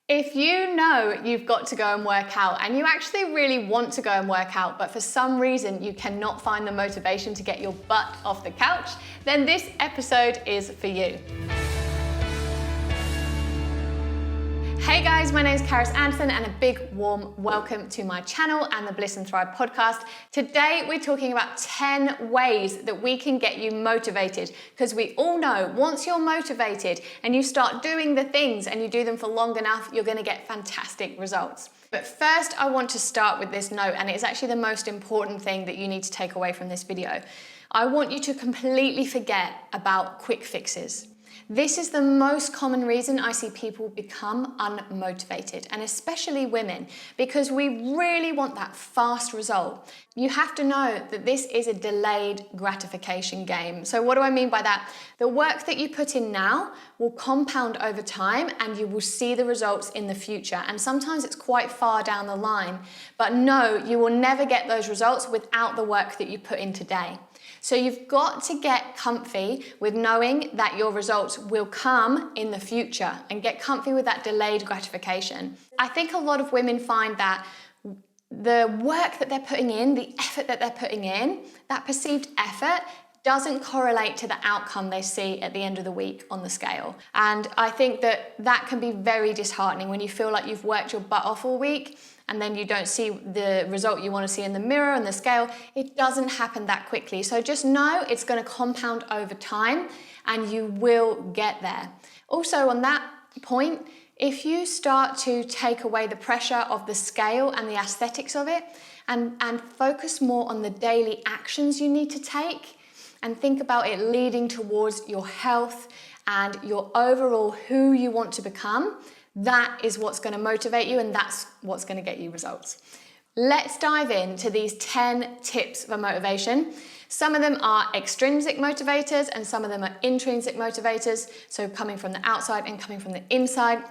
If you know you've got to go and work out and you actually really want to go and work out, but for some reason you cannot find the motivation to get your butt off the couch, then this episode is for you. Hey guys, my name is Karis Anderson and a big warm welcome to my channel and the Bliss and Thrive podcast. Today we're talking about 10 ways that we can get you motivated, because we all know once you're motivated and you start doing the things and you do them for long enough, you're going to get fantastic results. But first I want to start with this note, and it's actually the most important thing that you need to take away from this video. I want you to completely forget about quick fixes. This is the most common reason I see people become unmotivated, and especially women, because we really want that fast result. You have to know that this is a delayed gratification game. So what do I mean by that? The work that you put in now will compound over time and you will see the results in the future. And sometimes it's quite far down the line, but no, you will never get those results without the work that you put in today. So you've got to get comfy with knowing that your results will come in the future and get comfy with that delayed gratification. I think a lot of women find that the work that they're putting in, the effort that they're putting in, that perceived effort doesn't correlate to the outcome they see at the end of the week on the scale. And I think that that can be very disheartening when you feel like you've worked your butt off all week and then you don't see the result you want to see in the mirror and the scale. It doesn't happen that quickly. So just know it's going to compound over time and you will get there. Also on that point, if you start to take away the pressure of the scale and the aesthetics of it and focus more on the daily actions you need to take and think about it leading towards your health and your overall who you want to become, that is what's going to motivate you and that's what's going to get you results. Let's dive into these 10 tips for motivation. Some of them are extrinsic motivators and some of them are intrinsic motivators, so coming from the outside and coming from the inside.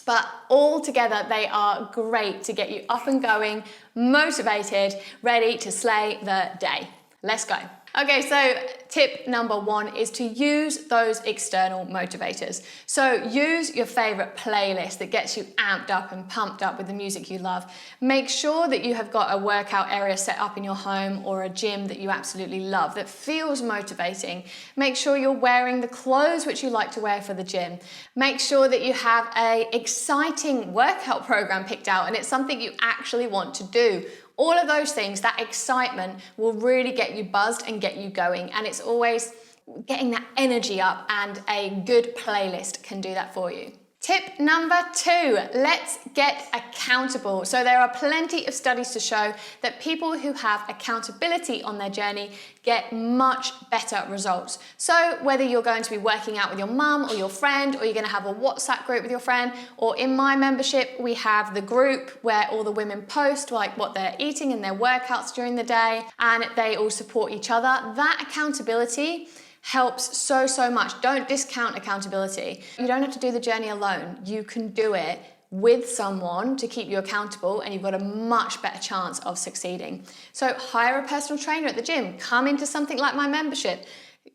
But all together, they are great to get you up and going, motivated, ready to slay the day. Let's go. Okay, so tip number 1 is to use those external motivators. So use your favorite playlist that gets you amped up and pumped up with the music you love. Make sure that you have got a workout area set up in your home or a gym that you absolutely love that feels motivating. Make sure you're wearing the clothes which you like to wear for the gym. Make sure that you have an exciting workout program picked out and it's something you actually want to do. All of those things, that excitement will really get you buzzed and get you going. And it's always getting that energy up, and a good playlist can do that for you. Tip number 2, let's get accountable. So there are plenty of studies to show that people who have accountability on their journey get much better results. So whether you're going to be working out with your mum or your friend, or you're going to have a WhatsApp group with your friend, or in my membership, we have the group where all the women post like what they're eating and their workouts during the day, and they all support each other. That accountability helps so much. Don't discount accountability. You don't have to do the journey alone. You can do it with someone to keep you accountable, and you've got a much better chance of succeeding. So hire a personal trainer at the gym, come into something like my membership,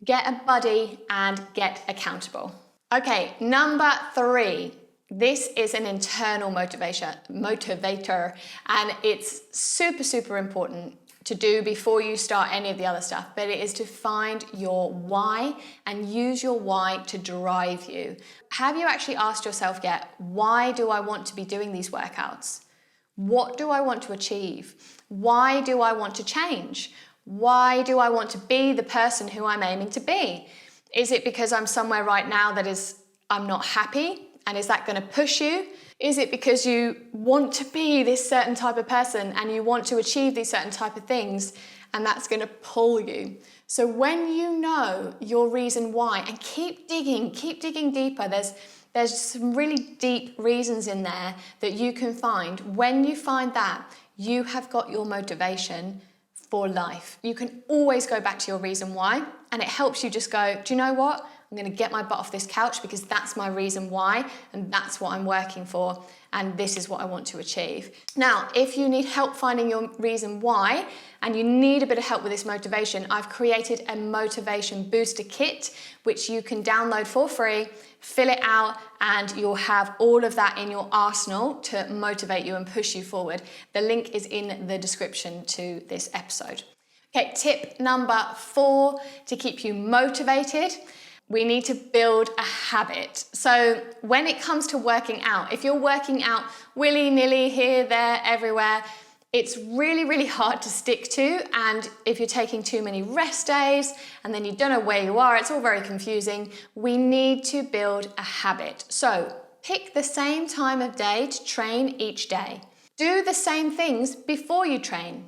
get a buddy and get accountable. Okay, number 3. This is an internal motivator, and it's super important to do before you start any of the other stuff, but it is to find your why and use your why to drive you. Have you actually asked yourself yet, why do I want to be doing these workouts? What do I want to achieve? Why do I want to change? Why do I want to be the person who I'm aiming to be? Is it because I'm somewhere right now that I'm not happy? And is that going to push you? Is it because you want to be this certain type of person and you want to achieve these certain type of things, and that's going to pull you? So when you know your reason why, and keep digging deeper, there's some really deep reasons in there that you can find. When you find that, you have got your motivation for life. You can always go back to your reason why, and it helps you just go, do you know what? I'm going to get my butt off this couch because that's my reason why, and that's what I'm working for, and this is what I want to achieve. Now, if you need help finding your reason why, and you need a bit of help with this motivation, I've created a motivation booster kit, which you can download for free, fill it out, and you'll have all of that in your arsenal to motivate you and push you forward. The link is in the description to this episode. Okay, tip number 4 to keep you motivated. We need to build a habit. So when it comes to working out, if you're working out willy-nilly here, there, everywhere, it's really, really hard to stick to. And if you're taking too many rest days and then you don't know where you are, it's all very confusing. We need to build a habit. So pick the same time of day to train each day. Do the same things before you train.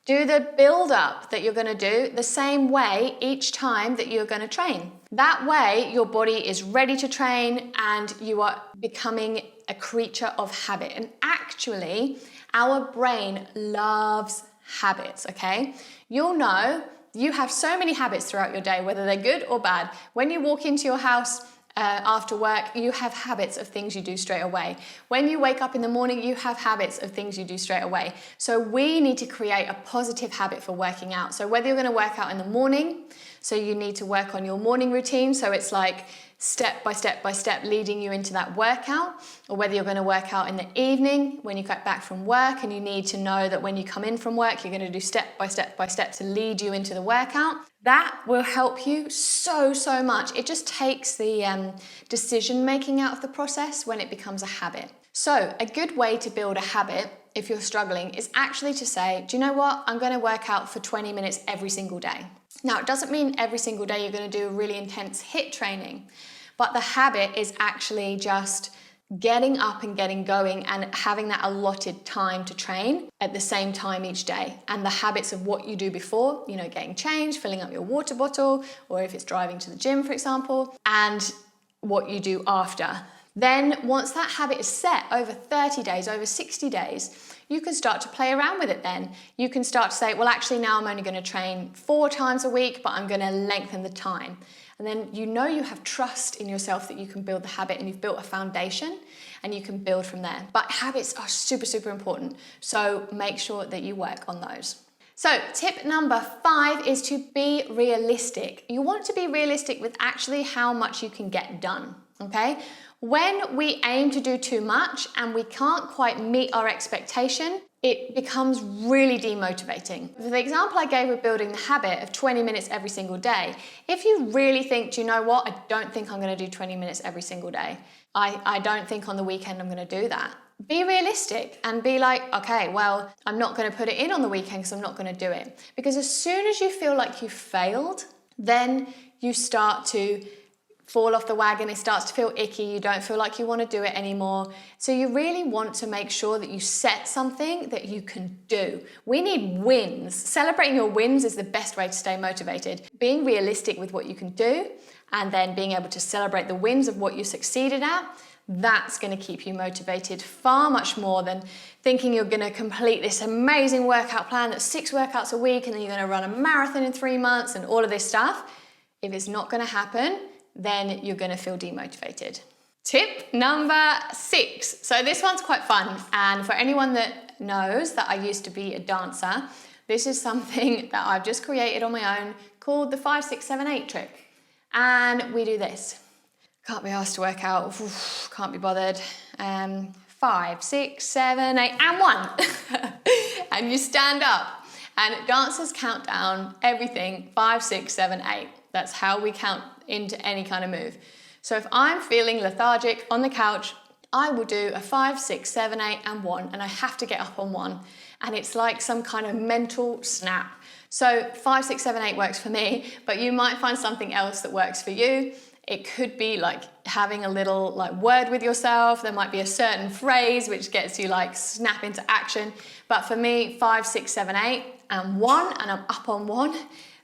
Do the build-up that you're going to do the same way each time that you're going to train. That way, your body is ready to train and you are becoming a creature of habit. And actually, our brain loves habits, okay? You'll know you have so many habits throughout your day, whether they're good or bad. When you walk into your house, after work, you have habits of things you do straight away. When you wake up in the morning, you have habits of things you do straight away. So we need to create a positive habit for working out. So whether you're going to work out in the morning, so you need to work on your morning routine, so it's like step by step by step leading you into that workout, or whether you're going to work out in the evening when you get back from work and you need to know that when you come in from work, you're going to do step by step by step to lead you into the workout. That will help you so much. It just takes the decision making out of the process when it becomes a habit. So a good way to build a habit, if you're struggling, is actually to say, do you know what? I'm going to work out for 20 minutes every single day. Now, it doesn't mean every single day you're going to do a really intense HIIT training, but the habit is actually just getting up and getting going and having that allotted time to train at the same time each day. And the habits of what you do before, you know, getting changed, filling up your water bottle, or if it's driving to the gym, for example, and what you do after. Then once that habit is set over 30 days, over 60 days, you can start to play around with it then. You can start to say, well, actually now I'm only going to train 4 times a week, but I'm going to lengthen the time. And then you know you have trust in yourself that you can build the habit and you've built a foundation and you can build from there. But habits are super important. So make sure that you work on those. So tip number 5 is to be realistic. You want to be realistic with actually how much you can get done, okay? When we aim to do too much and we can't quite meet our expectation, it becomes really demotivating. For the example I gave with building the habit of 20 minutes every single day, if you really think, do you know what, I don't think I'm going to do 20 minutes every single day. I don't think on the weekend I'm going to do that. Be realistic and be like, okay, well, I'm not going to put it in on the weekend because I'm not going to do it. Because as soon as you feel like you've failed, then you start to fall off the wagon, it starts to feel icky, you don't feel like you want to do it anymore. So you really want to make sure that you set something that you can do. We need wins. Celebrating your wins is the best way to stay motivated. Being realistic with what you can do and then being able to celebrate the wins of what you succeeded at, that's going to keep you motivated far much more than thinking you're going to complete this amazing workout plan that's 6 workouts a week and then you're going to run a marathon in 3 months and all of this stuff. If it's not going to happen, then you're going to feel demotivated. Tip number 6. So this one's quite fun. And for anyone that knows that I used to be a dancer, this is something that I've just created on my own called the 5, 6, 7, 8 trick. And we do this. Can't be asked to work out. Oof, can't be bothered. 5, 6, 7, 8, and 1. And you stand up. And dancers count down everything 5, 6, 7, 8. That's how we count into any kind of move. So if I'm feeling lethargic on the couch, I will do a 5, 6, 7, 8, and 1, and I have to get up on 1. And it's like some kind of mental snap. So 5, 6, 7, 8 works for me, but you might find something else that works for you. It could be like having a little word with yourself. There might be a certain phrase which gets you snap into action. But for me, 5, 6, 7, 8, and 1, and I'm up on 1.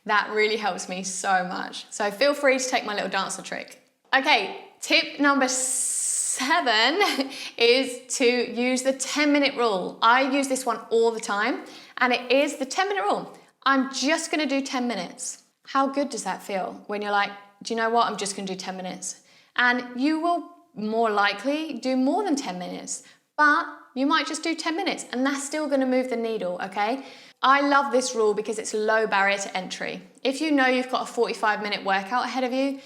That really helps me so much. So feel free to take my little dancer trick. Okay, tip number 7 is to use the 10-minute rule. I use this one all the time, and it is the 10-minute rule. I'm just gonna do 10 minutes. How good does that feel when you're like, do you know what? I'm just going to do 10 minutes. And you will more likely do more than 10 minutes, but you might just do 10 minutes and that's still going to move the needle, okay? I love this rule because it's a low barrier to entry. If you know you've got a 45-minute workout ahead of you,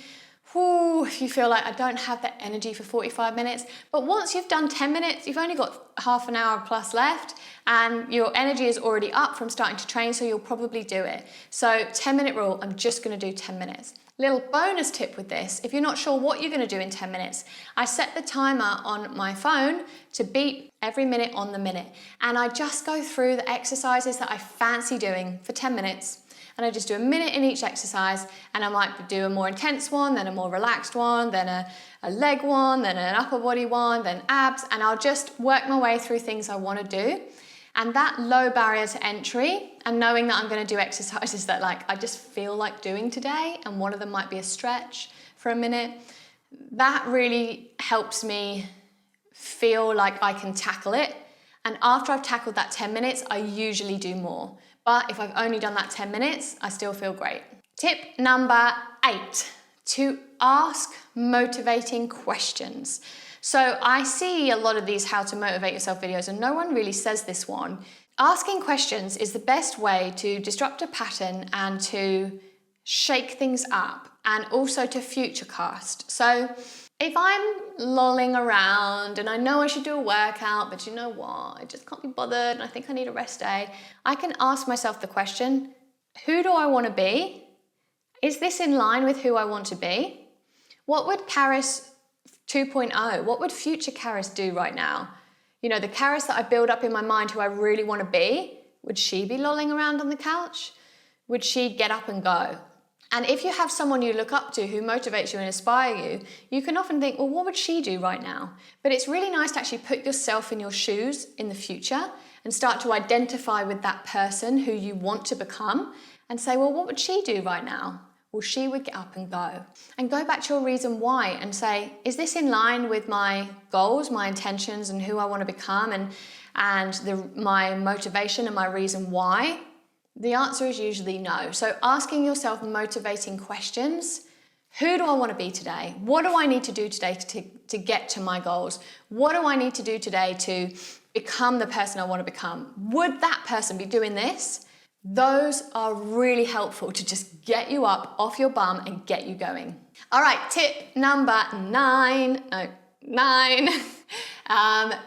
if you feel like I don't have the energy for 45 minutes, but once you've done 10 minutes, you've only got half an hour plus left and your energy is already up from starting to train, so you'll probably do it. So 10-minute rule, I'm just gonna do 10 minutes. Little bonus tip with this, if you're not sure what you're gonna do in 10 minutes, I set the timer on my phone to beep every minute on the minute. And I just go through the exercises that I fancy doing for 10 minutes. And I just do a minute in each exercise, and I might do a more intense one, then a more relaxed one, then a leg one, then an upper body one, then abs, and I'll just work my way through things I want to do. And that low barrier to entry, and knowing that I'm going to do exercises that I just feel like doing today, and one of them might be a stretch for a minute, that really helps me feel like I can tackle it. And after I've tackled that 10 minutes, I usually do more. But if I've only done that 10 minutes, I still feel great. Tip number 8, to ask motivating questions. So I see a lot of these how to motivate yourself videos and no one really says this one. Asking questions is the best way to disrupt a pattern and to shake things up and also to futurecast. So if I'm lolling around and I know I should do a workout, but you know what, I just can't be bothered and I think I need a rest day, I can ask myself the question, who do I want to be? Is this in line with who I want to be? What would Karis 2.0, what would future Karis do right now? You know, the Karis that I build up in my mind who I really want to be, would she be lolling around on the couch? Would she get up and go? And if you have someone you look up to who motivates you and inspires you, you can often think, well, what would she do right now? But it's really nice to actually put yourself in your shoes in the future and start to identify with that person who you want to become and say, well, what would she do right now? Well, she would get up and go. And go back to your reason why and say, is this in line with my goals, my intentions, and who I want to become, and my motivation and my reason why? The answer is usually no. So asking yourself motivating questions. Who do I want to be today? What do I need to do today to get to my goals? What do I need to do today to become the person I want to become? Would that person be doing this? Those are really helpful to just get you up off your bum and get you going. All right, tip number 9.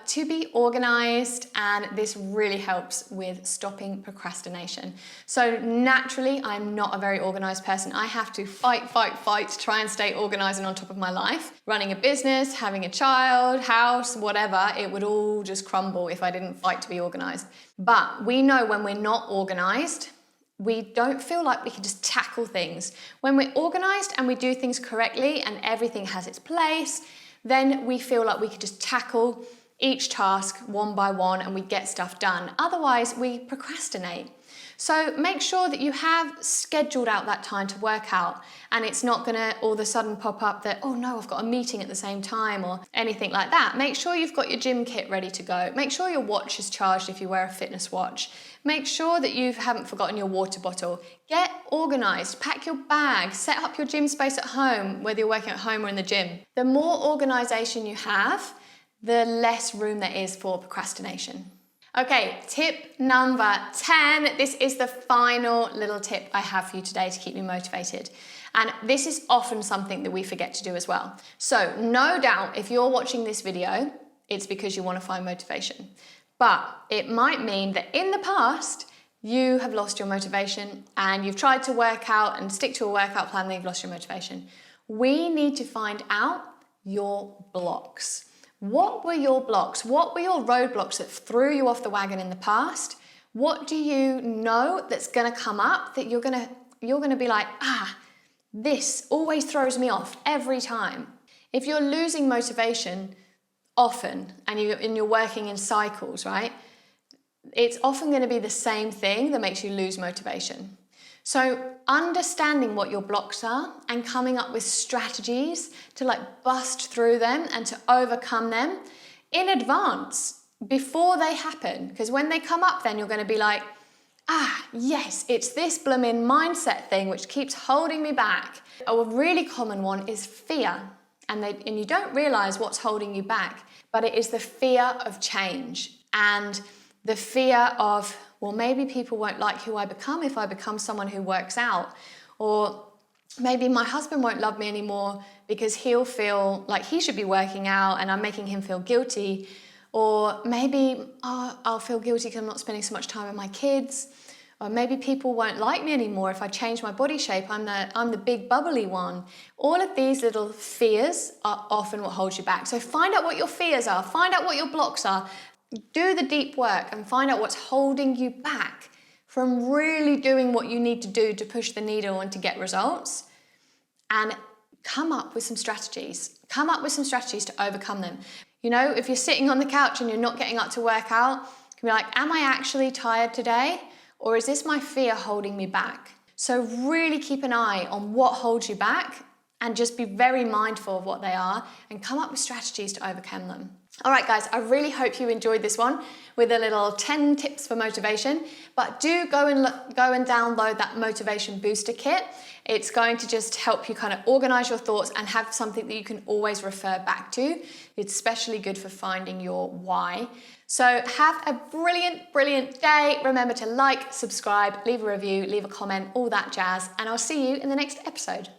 To be organized, and this really helps with stopping procrastination. So naturally, I'm not a very organized person. I have to fight to try and stay organized and on top of my life. Running a business, having a child, house, whatever, it would all just crumble if I didn't fight to be organized. But we know when we're not organized, we don't feel like we can just tackle things. When we're organized and we do things correctly and everything has its place, then we feel like we could just tackle each task one by one and we get stuff done. Otherwise, we procrastinate. So make sure that you have scheduled out that time to work out, and it's not gonna all of a sudden pop up that, oh no, I've got a meeting at the same time or anything like that. Make sure you've got your gym kit ready to go. Make sure your watch is charged if you wear a fitness watch. Make sure that you haven't forgotten your water bottle. Get organized, pack your bag, set up your gym space at home, whether you're working at home or in the gym. The more organization you have, the less room there is for procrastination. Okay, tip number 10. This is the final little tip I have for you today to keep you motivated. And this is often something that we forget to do as well. So no doubt, if you're watching this video, it's because you want to find motivation. But it might mean that in the past, you have lost your motivation and you've tried to work out and stick to a workout plan, and you've lost your motivation. We need to find out your blocks. What were your blocks? What were your roadblocks that threw you off the wagon in the past? What do you know that's gonna come up that you're gonna be like, this always throws me off every time. If you're losing motivation often and you're working in cycles, right? It's often gonna be the same thing that makes you lose motivation. So understanding what your blocks are and coming up with strategies to bust through them and to overcome them in advance before they happen. Because when they come up, then you're going to be like, yes, it's this blooming mindset thing which keeps holding me back. A really common one is fear. And you don't realize what's holding you back, but it is the fear of change and the fear of, well, maybe people won't like who I become if I become someone who works out. Or maybe my husband won't love me anymore because he'll feel like he should be working out and I'm making him feel guilty. Or maybe I'll feel guilty because I'm not spending so much time with my kids. Or maybe people won't like me anymore if I change my body shape. I'm the big bubbly one. All of these little fears are often what holds you back. So find out what your fears are. Find out what your blocks are. Do the deep work and find out what's holding you back from really doing what you need to do to push the needle and to get results. And come up with some strategies. Come up with some strategies to overcome them. You know, if you're sitting on the couch and you're not getting up to work out, you can be like, am I actually tired today? Or is this my fear holding me back? So really keep an eye on what holds you back and just be very mindful of what they are and come up with strategies to overcome them. All right, guys, I really hope you enjoyed this one with a little 10 tips for motivation, but do go and download that motivation booster kit. It's going to just help you kind of organize your thoughts and have something that you can always refer back to. It's especially good for finding your why. So have a brilliant, brilliant day. Remember to like, subscribe, leave a review, leave a comment, all that jazz, and I'll see you in the next episode.